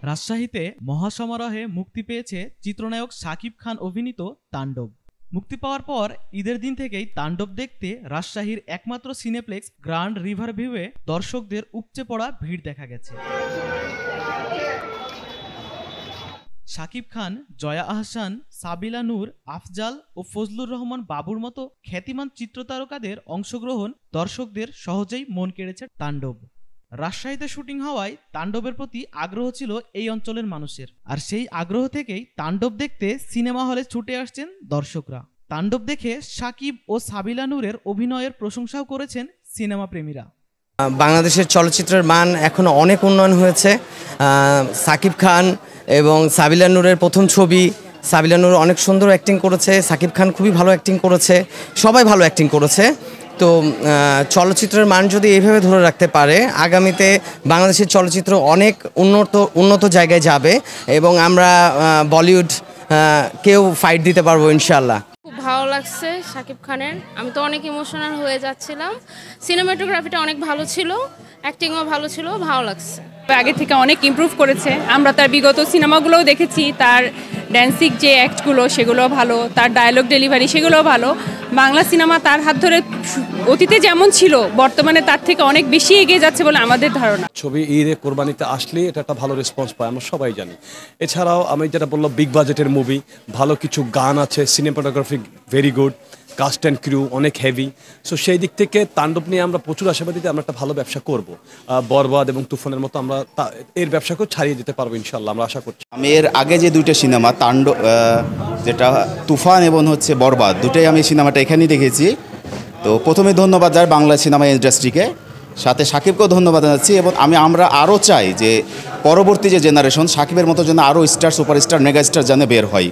রাজশাহীতে মহাসমারোহে মুক্তি পেয়েছে চিত্রনায়ক শাকিব খান অভিনীত তাণ্ডব। মুক্তি পাওয়ার পর ঈদের দিন থেকেই তাণ্ডব দেখতে রাজশাহীর একমাত্র সিনেপ্লেক্স গ্র্যান্ড রিভার ভিউয়ে দর্শকদের উপচে পড়া ভিড় দেখা গেছে। শাকিব খান, জয়া আহসান, সাবিলা নূর, আফজাল ও ফজলুর রহমান বাবুর মতো খ্যাতিমান চিত্রতারকাদের অংশগ্রহণ দর্শকদের সহজেই মন কেড়েছে তাণ্ডব। রাজশাহীতে শুটিং হওয়ায় তাণ্ডবের প্রতি আগ্রহ ছিল এই অঞ্চলের মানুষের, আর সেই আগ্রহ থেকেই তাণ্ডব দেখতে সিনেমা হলে ছুটে আসছেন দর্শকরা। তাণ্ডব দেখে শাকিব ও সাবিলা নূরের অভিনয়ের প্রশংসাও করেছেন সিনেমা প্রেমীরা। বাংলাদেশের চলচ্চিত্রের মান এখনো অনেক উন্নয়ন হয়েছে। শাকিব খান এবং সাবিলা নূরের প্রথম ছবি, সাবিলা নূর অনেক সুন্দর অ্যাক্টিং করেছে, শাকিব খান খুবই ভালো অ্যাক্টিং করেছে, সবাই ভালো অ্যাক্টিং করেছে। তো চলচ্চিত্রের মান যদি এইভাবে ধরে রাখতে পারে, আগামীতে বাংলাদেশের চলচ্চিত্র অনেক উন্নত জায়গায় যাবে এবং আমরা বলিউড কেউ ফাইট দিতে পারবো ইনশাল্লাহ। খুব ভালো লাগছে শাকিব খানের, আমি তো অনেক ইমোশনাল হয়ে যাচ্ছিলাম। সিনেমাটোগ্রাফিটা অনেক ভালো ছিল, অ্যাক্টিংও ভালো ছিল, ভালো লাগছে। আগে থেকে অনেক ইমপ্রুভ করেছে। আমরা তার বিগত সিনেমাগুলোও দেখেছি, তার ড্যান্সিং যে অ্যাক্টগুলো সেগুলো ভালো, তার ডায়লগ ডেলিভারি সেগুলোও ভালো। বাংলা সিনেমা তার হাত ধরে অতীতে যেমন ছিল বর্তমানে তার থেকে অনেক বেশি এগিয়ে যাচ্ছে বলে আমাদের ধারণা। ছবি ঈদে কোরবানিতে আসলে এটা একটা ভালো রেসপন্স পায়, আমরা সবাই জানি। এছাড়াও আমি যেটা বললাম, বিগ বাজেটের মুভি, ভালো কিছু গান আছে, cinematography very good, cast and crew অনেক হেভি। সো সেই দিক থেকে তাণ্ডব নিয়ে আমরা প্রচুর আশাবাদী যে আমরা একটা ভালো ব্যবসা করব। বরবাদ এবং তুফানের মতো আমরা এর ব্যবসাকেও ছাড়িয়ে যেতে পারবো ইনশাল্লাহ, আমরা আশা করছি। আমি এর আগে যে দুইটা সিনেমা তাণ্ডব, যেটা তুফান এবং হচ্ছে বরবাদ, দুটোই আমি সিনেমাটা এখানেই দেখেছি। তো প্রথমে ধন্যবাদ জানাই বাংলা সিনেমা ইন্ডাস্ট্রিকে, সাথে সাকিবকেও ধন্যবাদ জানাচ্ছি। এবং আমরা আরও চাই যে পরবর্তী যে জেনারেশন সাকিবের মতো যেন আরও স্টার, সুপারস্টার, মেগাস্টার যেন বের হয়,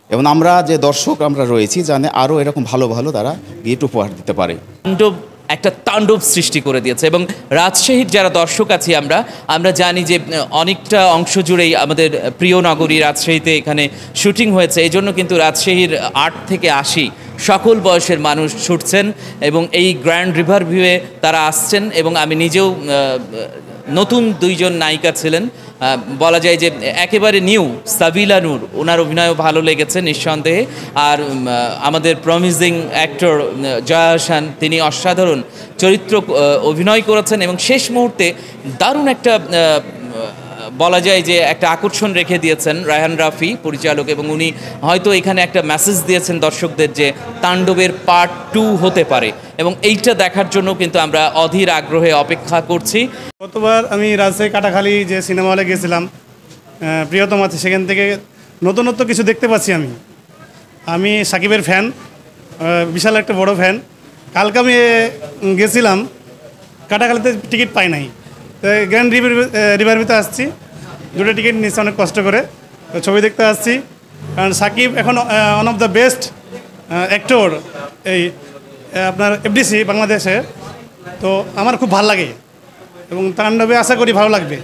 এবং আমরা যে দর্শক আমরা রয়েছি জানে আরও এরকম ভালো ভালো তারা গিফট উপহার দিতে পারে। তাণ্ডব একটা তাণ্ডব সৃষ্টি করে দিয়েছে এবং রাজশাহীর যারা দর্শক আছি আমরা জানি যে অনেকটা অংশ জুড়েই আমাদের প্রিয় নগরী রাজশাহীতে এখানে শুটিং হয়েছে। এই জন্য কিন্তু রাজশাহীর ৮ থেকে ৮০ সকল বয়সের মানুষ ছুটছেন এবং এই গ্র্যান্ড রিভার ভিউয়ে তারা আসছেন। এবং আমি নিজেও নতুন দুইজন নায়িকা ছিলেন, বলা যায় যে একেবারে নিউ সাবিলা নূর, ওনার অভিনয়ও ভালো লেগেছে নিঃসন্দেহে। আর আমাদের প্রমিজিং অ্যাক্টর জয়া আহসান, তিনি অসাধারণ চরিত্র অভিনয় করেছেন এবং শেষ মুহূর্তে দারুণ একটা বলা যায় যে একটা আকর্ষণ রেখে দিয়েছেন রায়হান রাফি পরিচালক, এবং উনি হয়তো এখানে একটা মেসেজ দিয়েছেন দর্শকদের যে তাণ্ডবের পার্ট 2 হতে পারে, এবং এইটা দেখার জন্য কিন্তু আমরা অধীর আগ্রহে অপেক্ষা করছি। গতবার আমি রাজশাহী কাটাখালী যে সিনেমা হলে গেছিলাম, প্রিয়তম আছে, সেখান থেকে নতুনত্ব কিছু দেখতে পাচ্ছি। আমি সাকিবের ফ্যান, বিশাল একটা বড় ফ্যান। কালকে আমি গেছিলাম, কাটাখালীতে টিকিট পাই নাই, তো গ্র্যান্ড রিভারভিউতে আসছি, দুটো টিকিট নিচ্ছে অনেক কষ্ট করে, তো ছবি দেখতে আসছি। কারণ সাকিব এখন one of the best actor এই আপনার এফডিসি বাংলাদেশে। তো আমার খুব ভালো লাগে এবং তাণ্ডবে আশা করি ভালো লাগবে।